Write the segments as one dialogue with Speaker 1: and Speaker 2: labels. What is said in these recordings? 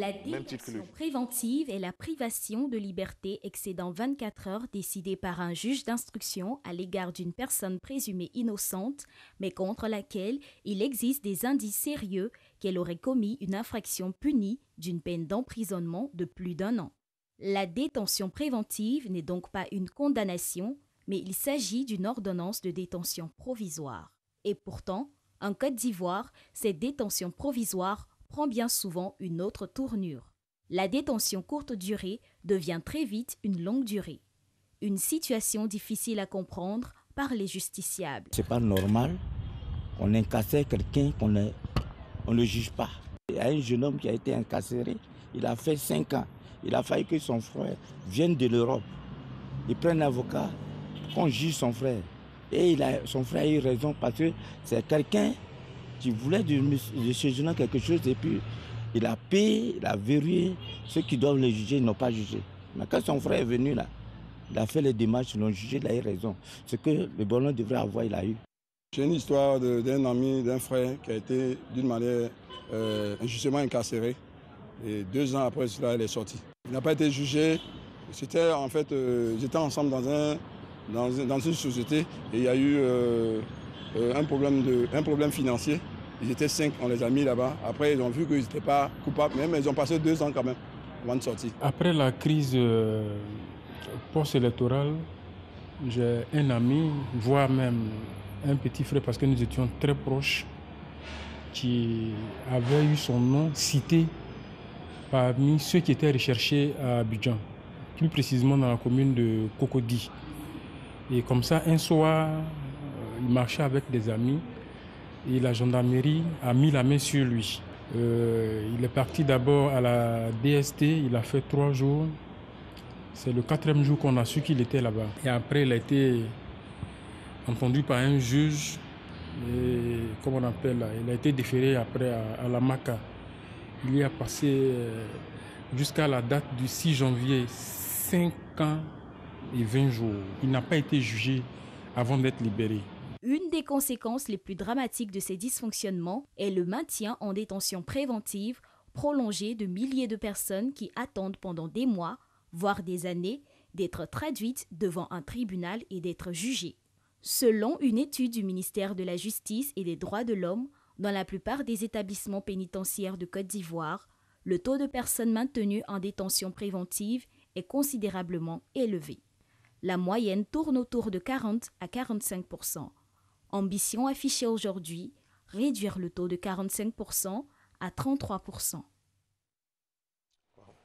Speaker 1: La détention préventive est la privation de liberté excédant 24 heures décidée par un juge d'instruction à l'égard d'une personne présumée innocente, mais contre laquelle il existe des indices sérieux qu'elle aurait commis une infraction punie d'une peine d'emprisonnement de plus d'1 an. La détention préventive n'est donc pas une condamnation, mais il s'agit d'une ordonnance de détention provisoire. Et pourtant, en Côte d'Ivoire, cette détention provisoire prend bien souvent une autre tournure. La détention courte durée devient très vite une longue durée. Une situation difficile à comprendre par les justiciables.
Speaker 2: C'est pas normal qu'on incarcère quelqu'un qu'on ne le juge pas. Il y a un jeune homme qui a été incarcéré, il a fait 5 ans. Il a fallu que son frère vienne de l'Europe. Il prenne un avocat, qu'on juge son frère. Et son frère a eu raison parce que c'est quelqu'un qui voulait de ce jeune quelque chose et puis il a payé, il a verrouillé. Ceux qui doivent le juger n'ont pas jugé. Mais quand son frère est venu là, il a fait les démarches, ils l'ont jugé, il a eu raison. Ce que le bonhomme devrait avoir, il a eu.
Speaker 3: J'ai une histoire d'un ami, d'un frère qui a été d'une manière injustement incarcéré. Et 2 ans après cela, il est sorti. Il n'a pas été jugé. C'était en fait, j'étais ensemble dans une société et il y a eu un problème financier. Ils étaient 5, on les a mis là-bas. Après, ils ont vu qu'ils n'étaient pas coupables, mais ils ont passé 2 ans quand même avant de sortir.
Speaker 4: Après la crise post-électorale, j'ai un ami, voire même un petit frère, parce que nous étions très proches, qui avait eu son nom cité parmi ceux qui étaient recherchés à Abidjan, plus précisément dans la commune de Cocody. Et comme ça, un soir, il marchait avec des amis et la gendarmerie a mis la main sur lui. Il est parti d'abord à la DST, il a fait 3 jours. C'est le 4e jour qu'on a su qu'il était là-bas. Et après, il a été entendu par un juge. Et, comment on appelle là, il a été déféré après à la MACA. Il y a passé jusqu'à la date du 6 janvier 5 ans et 20 jours. Il n'a pas été jugé avant d'être libéré.
Speaker 1: Une des conséquences les plus dramatiques de ces dysfonctionnements est le maintien en détention préventive prolongée de milliers de personnes qui attendent pendant des mois, voire des années, d'être traduites devant un tribunal et d'être jugées. Selon une étude du ministère de la Justice et des Droits de l'Homme, dans la plupart des établissements pénitentiaires de Côte d'Ivoire, le taux de personnes maintenues en détention préventive est considérablement élevé. La moyenne tourne autour de 40 à 45%. Ambition affichée aujourd'hui, réduire le taux de 45% à 33%.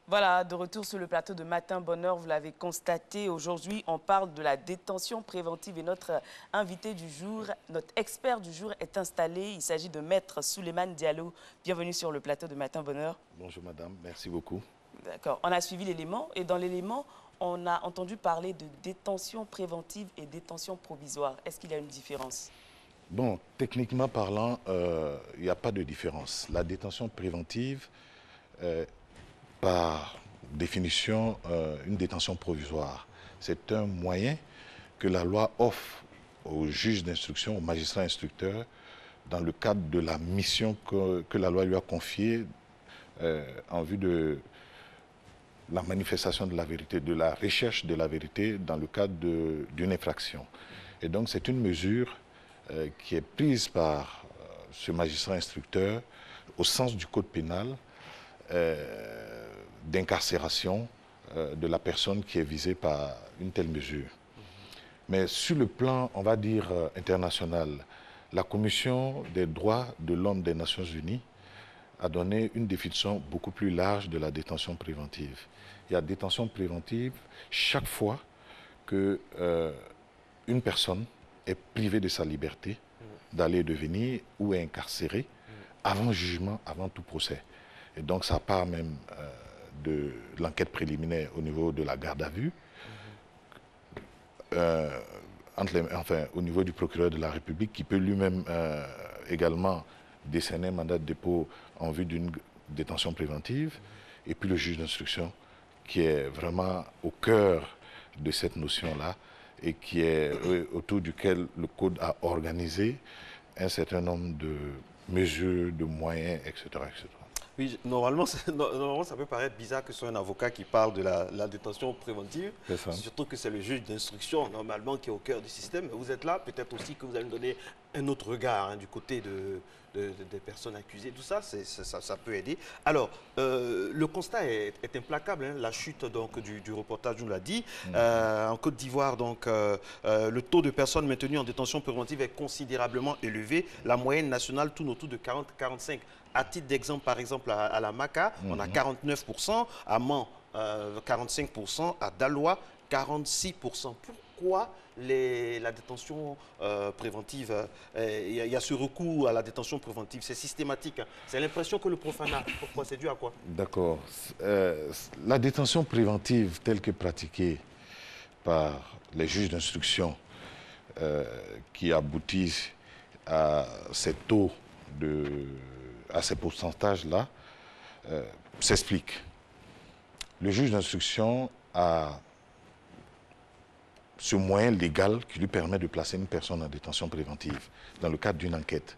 Speaker 5: Voilà, de retour sur le plateau de Matin Bonheur, vous l'avez constaté, aujourd'hui on parle de la détention préventive et notre invité du jour, notre expert du jour est installé. Il s'agit de Maître Souleymane Diallo. Bienvenue sur le plateau de Matin Bonheur.
Speaker 6: Bonjour madame, merci beaucoup.
Speaker 5: D'accord, on a suivi l'élément et dans l'élément, on a entendu parler de détention préventive et détention provisoire. Est-ce qu'il y a une différence?
Speaker 6: Bon, techniquement parlant, il n'y a pas de différence. La détention préventive, par définition, une détention provisoire, c'est un moyen que la loi offre aux juges d'instruction, aux magistrats instructeurs, dans le cadre de la mission que la loi lui a confiée en vue de la manifestation de la vérité, de la recherche de la vérité dans le cadre d'une infraction. Et donc c'est une mesure qui est prise par ce magistrat instructeur au sens du code pénal d'incarcération de la personne qui est visée par une telle mesure. Mais sur le plan, on va dire, international, la Commission des droits de l'homme des Nations Unies a donné une définition beaucoup plus large de la détention préventive. Il y a détention préventive chaque fois que une personne est privée de sa liberté d'aller et de venir ou est incarcérée avant jugement, avant tout procès. Et donc ça part même de l'enquête préliminaire au niveau de la garde à vue, au niveau du procureur de la République qui peut lui-même également décerner un mandat de dépôt en vue d'une détention préventive, et puis le juge d'instruction qui est vraiment au cœur de cette notion-là et qui est autour duquel le Code a organisé un certain nombre de mesures, de moyens, etc. etc.
Speaker 7: Oui, normalement, normalement, ça peut paraître bizarre que ce soit un avocat qui parle de la détention préventive, surtout que c'est le juge d'instruction, normalement, qui est au cœur du système. Vous êtes là, peut-être aussi que vous allez nous donner un autre regard hein, du côté des personnes accusées. Tout ça, ça peut aider. Alors, le constat est implacable. Hein. La chute donc, du reportage nous l'a dit. En Côte d'Ivoire, donc, le taux de personnes maintenues en détention préventive est considérablement élevé. La moyenne nationale tourne autour de 40-45. À titre d'exemple, par exemple, à la Maca, on a 49%, à Mans, 45%, à Daloa, 46%. Pourquoi la détention préventive, il y a ce recours à la détention préventive, c'est systématique. Hein. C'est l'impression que le profanat. Pourquoi? C'est dû à quoi?
Speaker 6: D'accord. La détention préventive telle que pratiquée par les juges d'instruction qui aboutissent à ces taux à ces pourcentages-là, s'explique. Le juge d'instruction a ce moyen légal qui lui permet de placer une personne en détention préventive dans le cadre d'une enquête.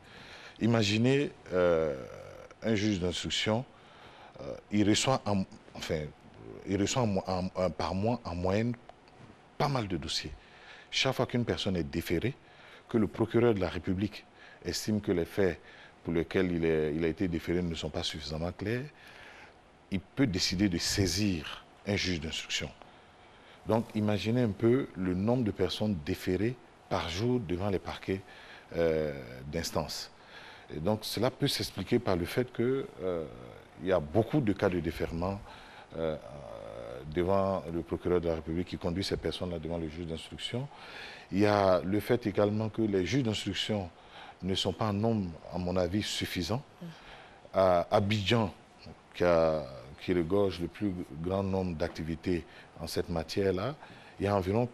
Speaker 6: Imaginez un juge d'instruction, il reçoit, par mois en moyenne pas mal de dossiers. Chaque fois qu'une personne est déférée, que le procureur de la République estime que les faits pour lesquels il a été déféré ne sont pas suffisamment clairs, il peut décider de saisir un juge d'instruction. Donc, imaginez un peu le nombre de personnes déférées par jour devant les parquets d'instance. Et donc, cela peut s'expliquer par le fait qu'il y a beaucoup de cas de déferment devant le procureur de la République qui conduit ces personnes-là devant le juge d'instruction. Il y a le fait également que les juges d'instruction ne sont pas en nombre, à mon avis, suffisant. À Abidjan, qui regorge le plus grand nombre d'activités en cette matière-là, il y a environ,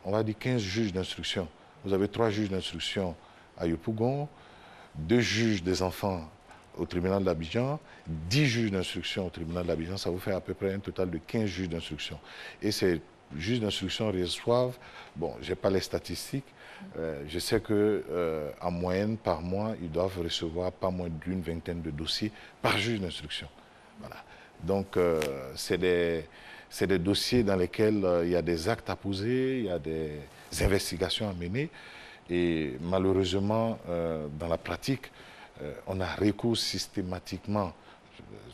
Speaker 6: on va dire, 15 juges d'instruction. Vous avez 3 juges d'instruction à Yopougon, 2 juges des enfants au tribunal d'Abidjan, 10 juges d'instruction au tribunal d'Abidjan, ça vous fait à peu près un total de 15 juges d'instruction. Et ces juges d'instruction reçoivent, bon, je n'ai pas les statistiques, je sais qu'en moyenne, par mois, ils doivent recevoir pas moins d'une vingtaine de dossiers par juge d'instruction. Voilà. Donc, c'est des dossiers dans lesquels il y a des actes à poser, il y a des investigations à mener. Et malheureusement, dans la pratique, on a recours systématiquement,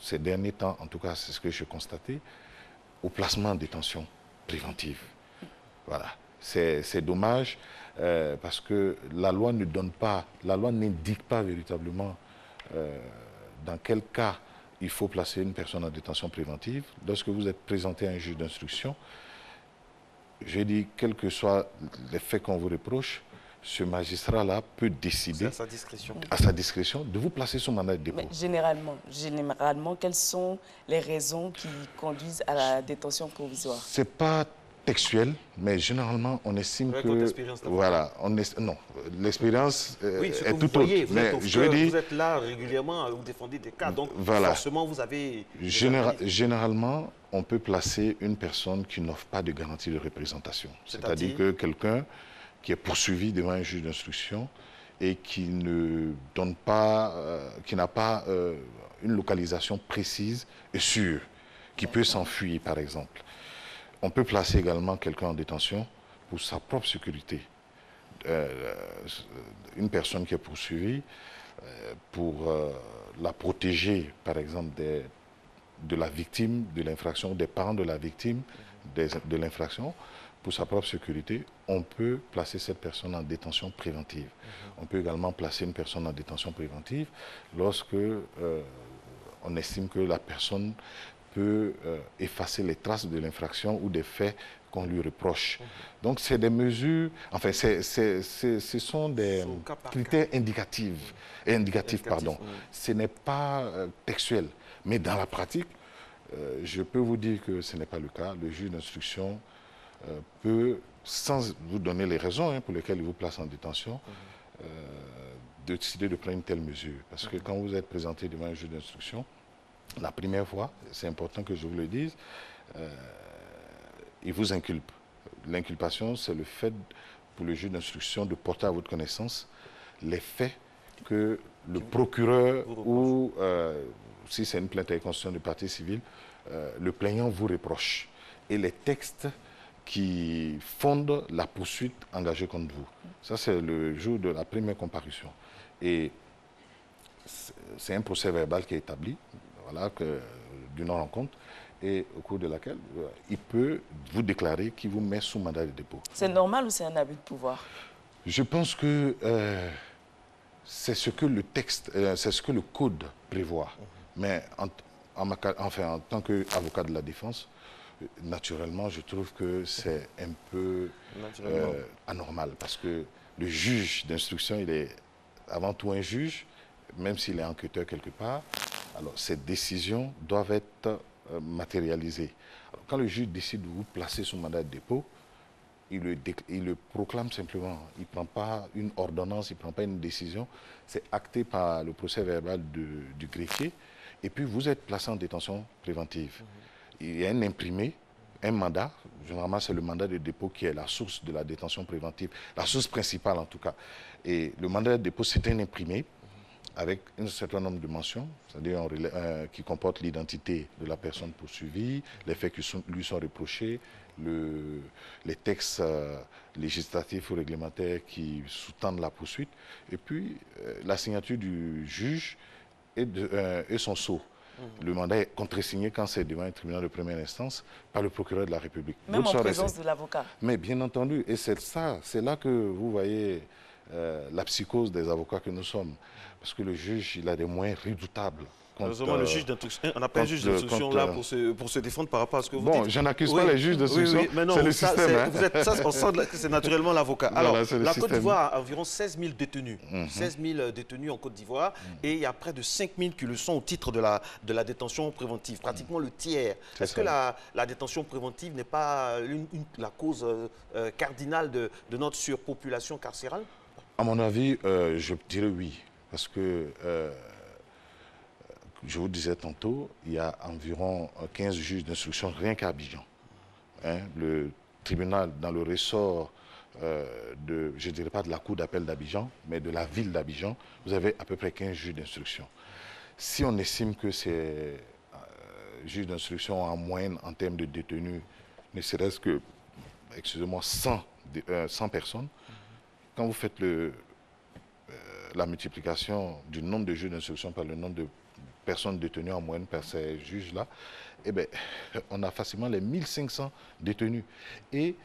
Speaker 6: ces derniers temps, en tout cas, c'est ce que j'ai constaté, au placement en détention préventive. Voilà. C'est dommage parce que la loi ne donne pas, la loi n'indique pas véritablement dans quel cas il faut placer une personne en détention préventive. Lorsque vous êtes présenté à un juge d'instruction, j'ai dit, quels que soient les faits qu'on vous reproche, ce magistrat-là peut décider, à sa discrétion, de vous placer sous mandat de dépôt. Mais
Speaker 5: généralement, quelles sont les raisons qui conduisent à la détention provisoire?
Speaker 6: Ce n'est pas textuel, mais généralement, on estime que... Voilà, non, l'expérience est tout autre. Mais je veux dire,
Speaker 7: vous êtes là régulièrement, vous défendez des cas, donc
Speaker 6: voilà.
Speaker 7: Forcément, vous avez...
Speaker 6: Généralement, on peut placer une personne qui n'offre pas de garantie de représentation. C'est-à-dire que quelqu'un qui est poursuivi devant un juge d'instruction et qui ne donne pas, qui n'a pas une localisation précise et sûre, qui peut s'enfuir, par exemple. On peut placer également quelqu'un en détention pour sa propre sécurité. Une personne qui est poursuivie pour la protéger, par exemple, de la victime de l'infraction, des parents de la victime de l'infraction, pour sa propre sécurité, on peut placer cette personne en détention préventive. On peut également placer une personne en détention préventive lorsque on estime que la personne peut effacer les traces de l'infraction ou des faits qu'on lui reproche. Donc, c'est des mesures, enfin, ce sont des critères indicatifs, pardon. Ce n'est pas textuel, mais dans la pratique, je peux vous dire que ce n'est pas le cas. Le juge d'instruction peut, sans vous donner les raisons pour lesquelles il vous place en détention, décider de prendre une telle mesure. Parce que quand vous êtes présenté devant un juge d'instruction, la première fois, c'est important que je vous le dise, il vous inculpe. L'inculpation, c'est le fait pour le juge d'instruction de porter à votre connaissance les faits que le procureur ou si c'est une plainte à constitution de partie civile, le plaignant vous reproche. Et les textes qui fondent la poursuite engagée contre vous. Ça, c'est le jour de la première comparution. Et c'est un procès verbal qui est établi, voilà, d'une rencontre, et au cours de laquelle il peut vous déclarer qu'il vous met sous mandat de dépôt. C'est
Speaker 5: normal ou c'est un abus de pouvoir?
Speaker 6: Je pense que c'est ce que le texte, c'est ce que le code prévoit. Mais en tant qu'avocat de la défense, naturellement, je trouve que c'est un peu anormal. Parce que le juge d'instruction, il est avant tout un juge, même s'il est enquêteur quelque part. Alors, ces décisions doivent être matérialisées. Alors, quand le juge décide de vous placer sous mandat de dépôt, il le proclame simplement. Il ne prend pas une ordonnance, il ne prend pas une décision. C'est acté par le procès verbal du greffier. Et puis, vous êtes placé en détention préventive. Il y a un imprimé, un mandat. Généralement, c'est le mandat de dépôt qui est la source de la détention préventive, la source principale en tout cas. Et le mandat de dépôt, c'est un imprimé avec un certain nombre de mentions, c'est-à-dire qui comportent l'identité de la personne poursuivie, les faits qui lui sont reprochés, les textes législatifs ou réglementaires qui sous-tendent la poursuite, et puis la signature du juge et son sceau. Le mandat est contresigné quand c'est devant un tribunal de première instance par le procureur de la République.
Speaker 5: Même en présence de l'avocat.
Speaker 6: Mais bien entendu, et c'est là que vous voyez la psychose des avocats que nous sommes. Parce que le juge, il a des moyens redoutables.
Speaker 7: Heureusement, le juge d'instruction, on n'a pas un juge d'instruction là pour se défendre par rapport à ce que vous dites.
Speaker 6: Bon, je n'accuse pas les juges d'instruction, c'est le système.
Speaker 7: On sent que c'est naturellement l'avocat. Alors, la Côte d'Ivoire a environ 16 000 détenus. 16 000 détenus en Côte d'Ivoire. Et il y a près de 5 000 qui le sont au titre de la détention préventive. Pratiquement le tiers. Est-ce que la détention préventive n'est pas la cause cardinale de notre surpopulation carcérale?
Speaker 6: À mon avis, je dirais oui. Parce que... je vous disais tantôt, il y a environ 15 juges d'instruction rien qu'à Abidjan. Le tribunal, dans le ressort je ne dirais pas de la cour d'appel d'Abidjan, mais de la ville d'Abidjan, vous avez à peu près 15 juges d'instruction. Si on estime que ces juges d'instruction en moyenne, en termes de détenus, ne serait-ce que, excusez-moi, 100 personnes, quand vous faites la multiplication du nombre de juges d'instruction par le nombre de personnes détenues en moyenne par ces juges-là, eh bien, on a facilement les 1500 détenus. Et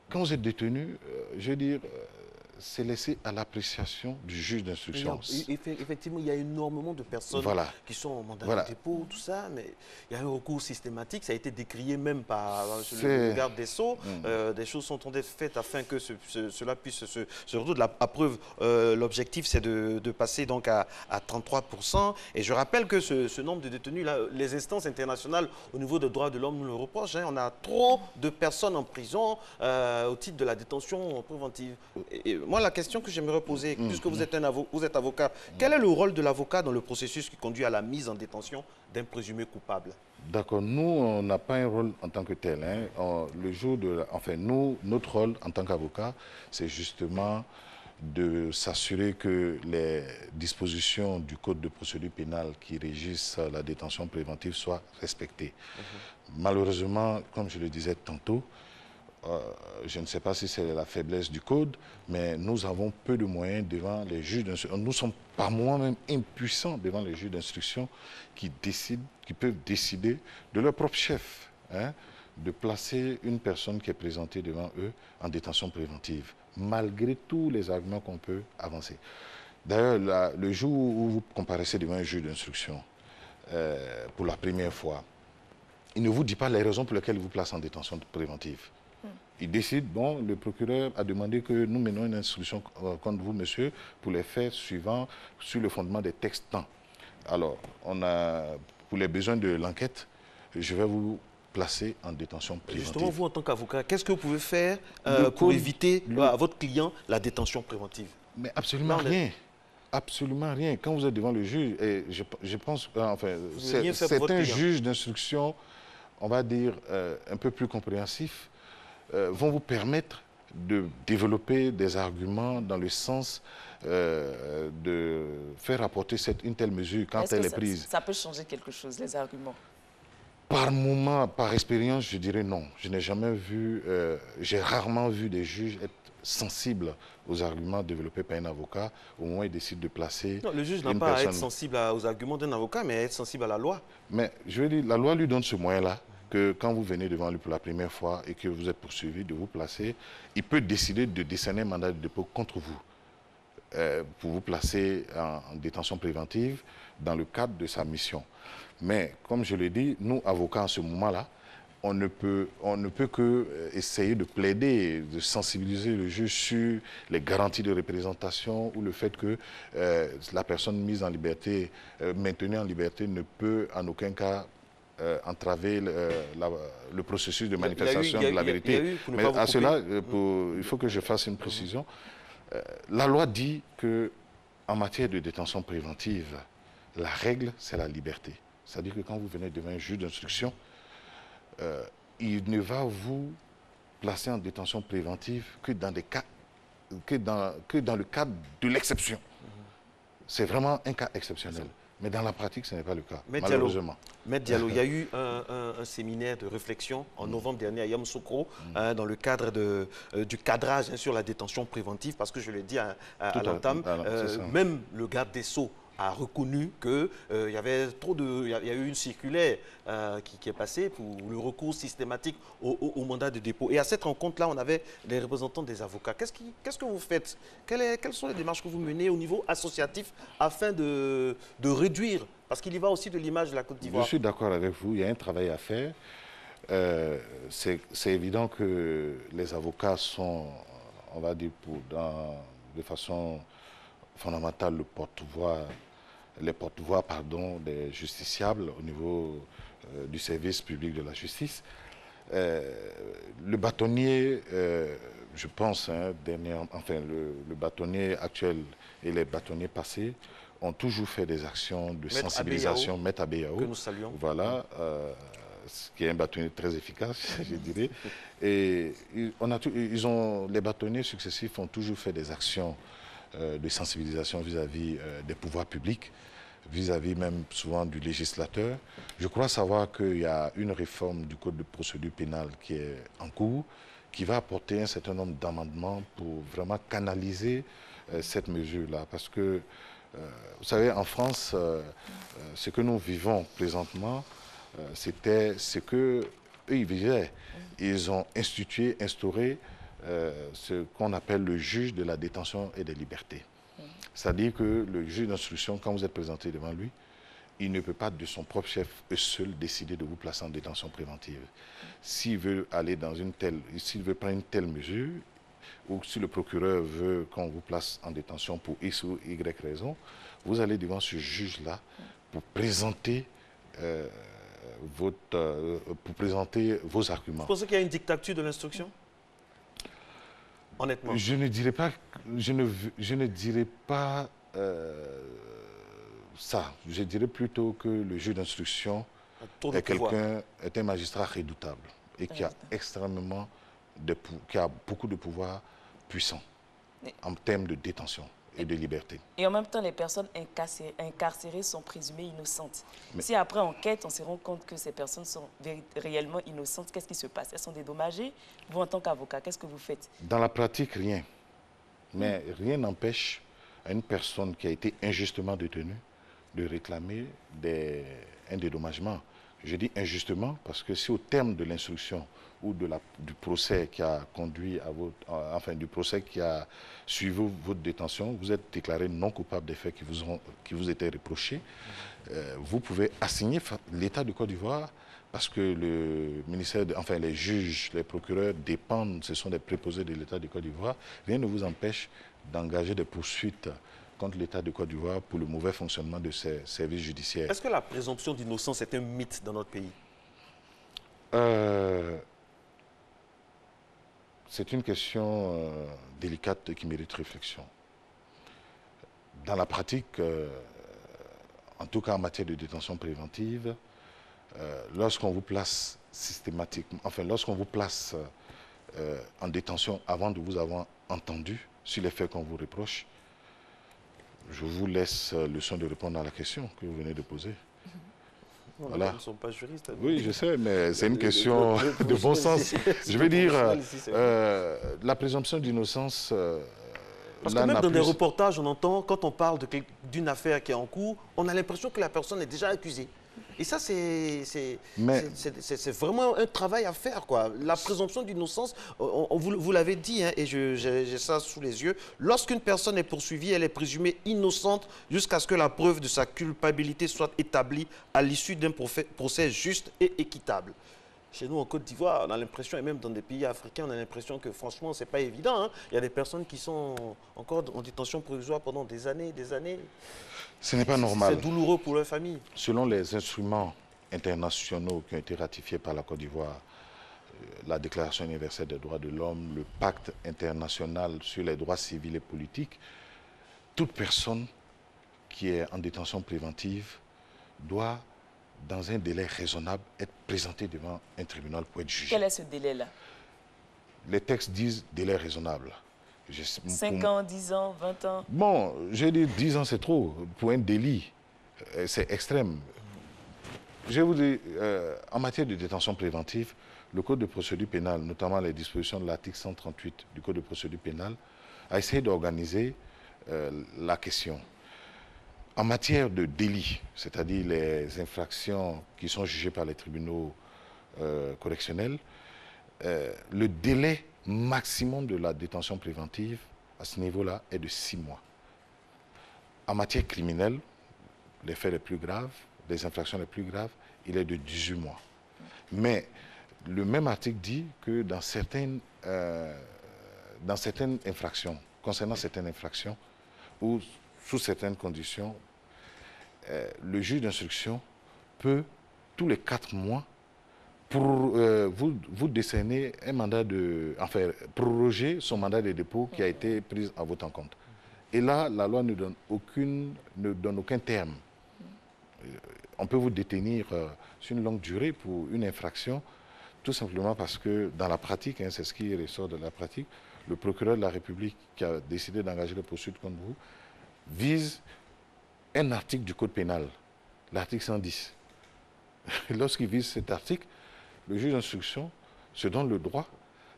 Speaker 6: quand vous êtes détenu, je veux dire, c'est laissé à l'appréciation du juge d'instruction.
Speaker 7: Effectivement, il y a énormément de personnes qui sont en mandat de dépôt, tout ça, mais il y a un recours systématique, ça a été décrié même par le garde des Sceaux. Des choses sont faites afin que cela puisse se résoudre. La preuve, l'objectif, c'est de passer donc à 33%. Et je rappelle que ce nombre de détenus, là, les instances internationales au niveau des droits de l'homme nous le reprochent. On a trop de personnes en prison au titre de la détention préventive. Moi, la question que j'aimerais poser, puisque vous êtes avocat, quel est le rôle de l'avocat dans le processus qui conduit à la mise en détention d'un présumé coupable?
Speaker 6: D'accord. Nous, on n'a pas un rôle en tant que tel. Notre rôle en tant qu'avocat, c'est justement de s'assurer que les dispositions du Code de procédure pénale qui régissent la détention préventive soient respectées. Malheureusement, comme je le disais tantôt, je ne sais pas si c'est la faiblesse du code, mais nous avons peu de moyens devant les juges d'instruction. Nous sommes par moments même impuissants devant les juges d'instruction qui peuvent décider de leur propre chef, de placer une personne qui est présentée devant eux en détention préventive, malgré tous les arguments qu'on peut avancer. D'ailleurs, le jour où vous comparaissez devant un juge d'instruction pour la première fois, il ne vous dit pas les raisons pour lesquelles il vous place en détention préventive. Il décide, bon, le procureur a demandé que nous menons une instruction contre vous, monsieur, pour les faits suivants sur le fondement des textes tant. Alors, pour les besoins de l'enquête, je vais vous placer en détention préventive.
Speaker 7: Justement, vous, en tant qu'avocat, qu'est-ce que vous pouvez faire pour éviter à votre client la détention préventive?
Speaker 6: Mais absolument rien. Absolument rien. Quand vous êtes devant le juge, et je pense, c'est un juge d'instruction, on va dire, un peu plus compréhensif, vont vous permettre de développer des arguments dans le sens de faire rapporter une telle mesure quand elle est prise.
Speaker 5: Ça peut changer quelque chose, les arguments?
Speaker 6: Par moment, par expérience, je dirais non. Je n'ai jamais vu, j'ai rarement vu des juges être sensibles aux arguments développés par un avocat au moment où il décide de placer.
Speaker 7: Non, le juge n'a pas à être sensible aux arguments d'un avocat, mais à être sensible à la loi.
Speaker 6: Mais je veux dire, la loi lui donne ce moyen-là, que quand vous venez devant lui pour la première fois et que vous êtes poursuivi de vous placer, il peut décider de décerner un mandat de dépôt contre vous, pour vous placer en détention préventive dans le cadre de sa mission. Mais comme je l'ai dit, nous, avocats, en ce moment-là, on ne peut que essayer de plaider, de sensibiliser le juge sur les garanties de représentation ou le fait que la personne mise en liberté, maintenue en liberté, ne peut en aucun cas entraver le processus de manifestation de la vérité. Mais à cela, il faut que je fasse une précision. La loi dit qu'en matière de détention préventive, la règle, c'est la liberté. C'est-à-dire que quand vous venez devant un juge d'instruction, il ne va vous placer en détention préventive que dans le cadre de l'exception. C'est vraiment un cas exceptionnel. Mais dans la pratique, ce n'est pas le cas, malheureusement.
Speaker 7: Maître Diallo, il y a eu un séminaire de réflexion en novembre dernier à Yamoussoukro, dans le cadre du cadrage sur la détention préventive, parce que je l'ai dit à l'entame, même le garde des Sceaux a reconnu qu'il y avait il y a eu une circulaire qui est passée pour le recours systématique au mandat de dépôt. Et à cette rencontre-là, on avait les représentants des avocats. Qu'est-ce que vous faites? Quelles sont les démarches que vous menez au niveau associatif afin de réduire, parce qu'il y va aussi de l'image de la Côte d'Ivoire?
Speaker 6: Je suis d'accord avec vous, il y a un travail à faire. C'est évident que les avocats sont, on va dire, de façon fondamentale, les porte-voix des justiciables au niveau du service public de la justice. Le bâtonnier, je pense, le bâtonnier actuel et les bâtonniers passés ont toujours fait des actions de sensibilisation. Maître Abeyao,
Speaker 7: que nous saluons.
Speaker 6: Voilà, qui est un bâtonnier très efficace, je dirais. Et les bâtonniers successifs ont toujours fait des actions de sensibilisation vis-à-vis des pouvoirs publics, vis-à-vis même souvent du législateur. Je crois savoir qu'il y a une réforme du Code de procédure pénale qui est en cours, qui va apporter un certain nombre d'amendements pour vraiment canaliser cette mesure-là. Parce que, vous savez, en France, ce que nous vivons présentement, c'était ce qu'eux, ils vivaient. Ils ont instauré ce qu'on appelle le juge de la détention et des libertés. C'est-à-dire que le juge d'instruction, quand vous êtes présenté devant lui, il ne peut pas de son propre chef seul décider de vous placer en détention préventive. S'il veut aller s'il veut prendre une telle mesure, ou si le procureur veut qu'on vous place en détention pour X ou Y raison, vous allez devant ce juge-là pour présenter vos arguments.
Speaker 7: Vous pensez qu'il y a une dictature de l'instruction? Honnêtement.
Speaker 6: Je ne dirais pas ça. Je dirais plutôt que le juge d'instruction est un magistrat redoutable et qui a beaucoup de pouvoirs puissants en termes de détention et de liberté.
Speaker 5: Et en même temps, les personnes incarcérées sont présumées innocentes. Si après enquête, on se rend compte que ces personnes sont réellement innocentes, qu'est-ce qui se passe? Elles sont dédommagées? Vous, en tant qu'avocat, qu'est-ce que vous faites?
Speaker 6: Dans la pratique, rien. Mais rien n'empêche à une personne qui a été injustement détenue de réclamer un dédommagement. Je dis injustement parce que si au terme de l'instruction ou du procès qui a conduit à du procès qui a suivi votre détention, vous êtes déclaré non coupable des faits qui vous étaient reprochés, vous pouvez assigner l'État de Côte d'Ivoire parce que le ministère, les juges, les procureurs dépendent, ce sont des préposés de l'État de Côte d'Ivoire. Rien ne vous empêche d'engager des poursuites contre l'État de Côte d'Ivoire pour le mauvais fonctionnement de ses services judiciaires.
Speaker 7: Est-ce que la présomption d'innocence est un mythe dans notre pays?
Speaker 6: C'est une question délicate qui mérite réflexion. Dans la pratique, en tout cas en matière de détention préventive, lorsqu'on vous place lorsqu'on vous place en détention avant de vous avoir entendu sur les faits qu'on vous reproche, Je vous laisse le soin de répondre à la question que vous venez de poser.
Speaker 7: Non,
Speaker 6: voilà.
Speaker 7: Nous ne sommes pas juristes.
Speaker 6: Oui, je sais, mais c'est une question de bon sens. Je veux dire, la présomption d'innocence...
Speaker 7: Parce que même dans des reportages, on entend, quand on parle d'une affaire qui est en cours, on a l'impression que la personne est déjà accusée. Et ça, c'est vraiment un travail à faire, quoi. La présomption d'innocence, vous l'avez dit, hein, et j'ai ça sous les yeux, lorsqu'une personne est poursuivie, elle est présumée innocente jusqu'à ce que la preuve de sa culpabilité soit établie à l'issue d'un procès juste et équitable. Chez nous, en Côte d'Ivoire, on a l'impression, et même dans des pays africains, on a l'impression que franchement, ce n'est pas évident. Hein. Il y a des personnes qui sont encore en détention provisoire pendant des années, des années.
Speaker 6: Ce n'est pas normal.
Speaker 7: C'est douloureux pour leur famille.
Speaker 6: Selon les instruments internationaux qui ont été ratifiés par la Côte d'Ivoire, la Déclaration universelle des droits de l'homme, le Pacte international sur les droits civils et politiques, toute personne qui est en détention préventive doit, dans un délai raisonnable, être présentée devant un tribunal pour être jugée.
Speaker 5: Quel est ce délai-là?
Speaker 6: Les textes disent délai raisonnable.
Speaker 5: 5 ans, 10 ans, 20 ans?
Speaker 6: Bon, j'ai dit 10 ans, c'est trop. Pour un délit, c'est extrême. Je vous dis, en matière de détention préventive, le Code de procédure pénale, notamment les dispositions de l'article 138 du Code de procédure pénale, a essayé d'organiser la question. En matière de délit, c'est-à-dire les infractions qui sont jugées par les tribunaux correctionnels, le délai maximum de la détention préventive à ce niveau-là est de 6 mois. En matière criminelle, les faits les plus graves, les infractions les plus graves, il est de 18 mois. Mais le même article dit que dans certaines infractions, concernant certaines infractions, ou sous certaines conditions, le juge d'instruction peut, tous les 4 mois, vous décerner un mandat enfin, proroger son mandat de dépôt qui a été pris à votre encontre. Et là, la loi ne donne aucun terme. On peut vous détenir sur une longue durée pour une infraction, tout simplement parce que dans la pratique, hein, c'est ce qui ressort de la pratique, le procureur de la République qui a décidé d'engager les poursuites contre vous vise un article du Code pénal, l'article 110. Lorsqu'il vise cet article, le juge d'instruction se donne le droit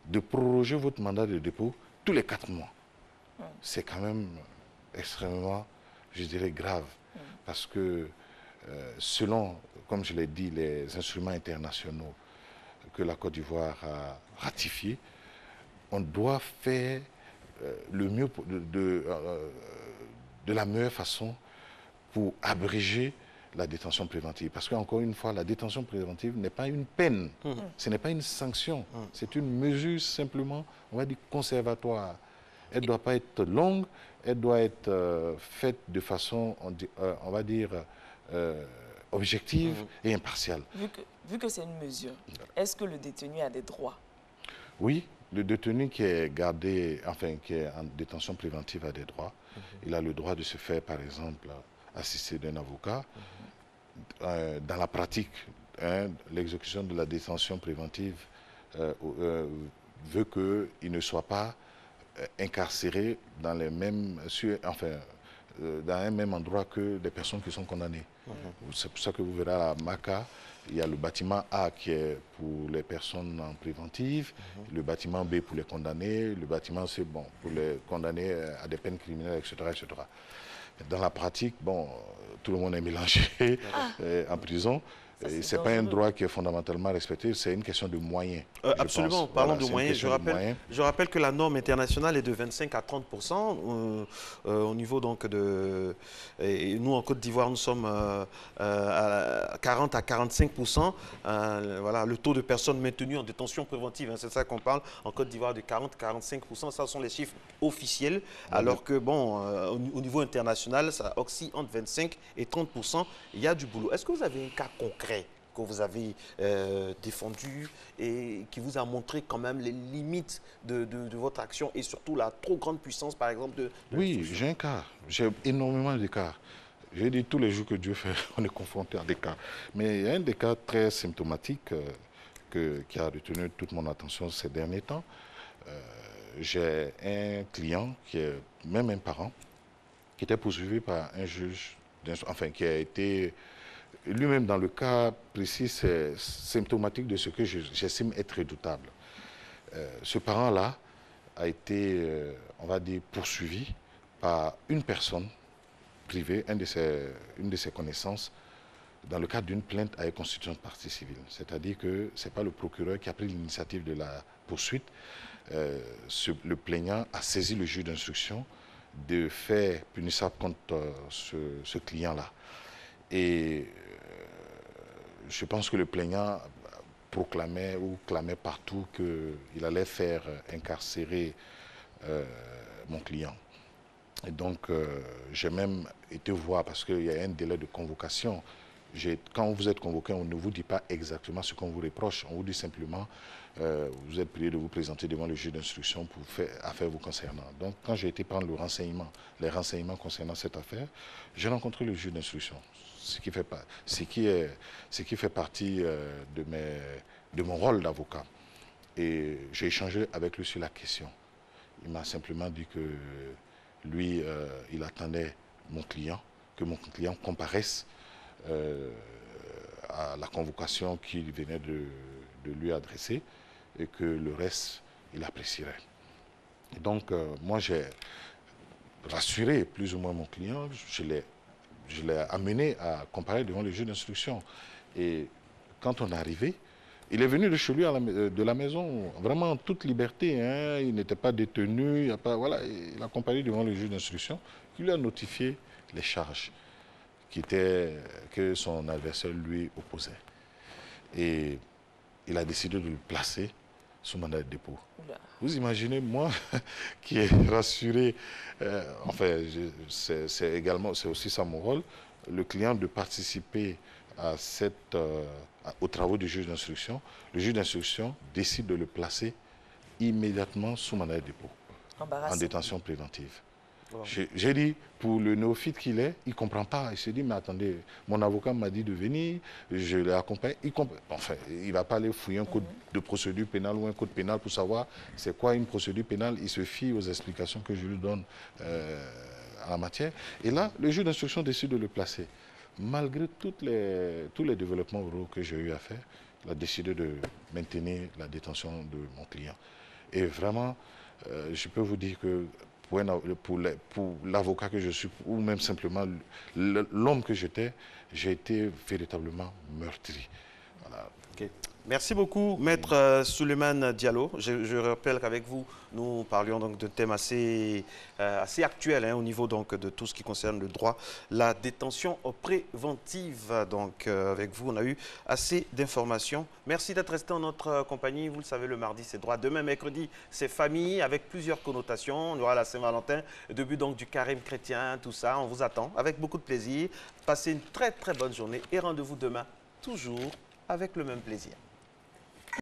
Speaker 6: de proroger votre mandat de dépôt tous les 4 mois. C'est quand même extrêmement, je dirais, grave. Parce que selon, comme je l'ai dit, les instruments internationaux que la Côte d'Ivoire a ratifiés, on doit faire le mieux de la meilleure façon pour abréger la détention préventive. Parce qu'encore une fois, la détention préventive n'est pas une peine, ce n'est pas une sanction, c'est une mesure simplement, on va dire, conservatoire. Elle ne doit pas être longue, elle doit être faite de façon, on va dire, objective et impartiale.
Speaker 5: Vu que c'est une mesure, est-ce que le détenu a des droits?
Speaker 6: Oui, le détenu qui est gardé, enfin qui est en détention préventive a des droits. Il a le droit de se faire, par exemple, assister d'un avocat. Dans la pratique, hein, l'exécution de la détention préventive veut qu'il ne soit pas incarcéré dans les mêmes, dans un même endroit que les personnes qui sont condamnées. C'est pour ça que vous verrez à Maka, il y a le bâtiment A qui est pour les personnes en préventive, le bâtiment B pour les condamnés, le bâtiment C bon, pour les condamnés à des peines criminelles, etc., etc. Dans la pratique, bon, tout le monde est mélangé en prison. Ce n'est pas un droit qui est fondamentalement respecté, c'est une question de moyens.
Speaker 7: Absolument, parlons de moyens. Je rappelle que la norme internationale est de 25 à 30% au niveau donc de... Et nous, en Côte d'Ivoire, nous sommes à 40 à 45%. Voilà, le taux de personnes maintenues en détention préventive, hein, c'est ça qu'on parle. En Côte d'Ivoire, de 40 à 45%, ça sont les chiffres officiels. Alors que, bon, au niveau international, ça oscille entre 25 et 30%. Il y a du boulot. Est-ce que vous avez un cas concret que vous avez défendu et qui vous a montré quand même les limites de votre action et surtout la trop grande puissance, par exemple, de
Speaker 6: oui, j'ai un cas. J'ai énormément de cas. J'ai dit tous les jours que Dieu fait, on est confronté à des cas. Mais il y a un des cas très symptomatique qui a retenu toute mon attention ces derniers temps. J'ai un client qui est même un parent qui était poursuivi par un juge, enfin qui a été lui-même dans le cas précis, c'est symptomatique de ce que j'estime être redoutable. Ce parent-là a été, on va dire, poursuivi par une personne privée, une de ses connaissances, dans le cadre d'une plainte à constitution de partie civile. C'est-à-dire que ce n'est pas le procureur qui a pris l'initiative de la poursuite. Le plaignant a saisi le juge d'instruction de faits punissables contre ce client-là. Et je pense que le plaignant proclamait ou clamait partout qu'il allait faire incarcérer mon client. Et donc, j'ai même été voir, parce qu'il y a un délai de convocation. Quand vous êtes convoqué, on ne vous dit pas exactement ce qu'on vous reproche. On vous dit simplement, vous êtes prié de vous présenter devant le juge d'instruction pour affaire vous concernant. Donc, quand j'ai été prendre les renseignements concernant cette affaire, j'ai rencontré le juge d'instruction, ce qui fait partie de mon rôle d'avocat. Et j'ai échangé avec lui sur la question. Il m'a simplement dit que lui, il attendait que mon client comparaisse à la convocation qu'il venait de lui adresser et que le reste, il apprécierait. Et donc, moi, j'ai rassuré plus ou moins mon client. Je l'ai amené à comparer devant le juge d'instruction. Et quand on est arrivé, il est venu de chez lui de la maison, vraiment en toute liberté. Hein. Il n'était pas détenu. Il a comparé devant le juge d'instruction qui lui a notifié les charges que son adversaire lui opposait. Et il a décidé de le placer sous mandat de dépôt. Vous imaginez, moi, qui est rassuré, enfin, c'est aussi ça mon rôle, le client de participer aux travaux du juge d'instruction. Le juge d'instruction décide de le placer immédiatement sous mandat de dépôt, en détention préventive. Wow. J'ai dit, pour le néophyte qu'il est, il ne comprend pas. Il se dit, mais attendez, mon avocat m'a dit de venir, je l'ai accompagné. Enfin, il ne va pas aller fouiller un code de procédure pénale ou un code pénal pour savoir c'est quoi une procédure pénale. Il se fie aux explications que je lui donne en la matière. Et là, le juge d'instruction décide de le placer. Malgré tous les développements oraux que j'ai eu à faire, il a décidé de maintenir la détention de mon client. Et vraiment, je peux vous dire que pour l'avocat que je suis, ou même simplement l'homme que j'étais, j'ai été véritablement meurtri. Voilà.
Speaker 7: Okay. Merci beaucoup, Maître Souleymane Diallo. Je rappelle qu'avec vous, nous parlions donc d'un thème assez actuel au niveau donc, de tout ce qui concerne le droit, la détention préventive. Donc, avec vous, on a eu assez d'informations. Merci d'être resté en notre compagnie. Vous le savez, le mardi, c'est droit. Demain, mercredi, c'est famille avec plusieurs connotations. On aura la Saint-Valentin, le début donc, du carême chrétien, tout ça. On vous attend avec beaucoup de plaisir. Passez une très, très bonne journée et rendez-vous demain, toujours avec le même plaisir.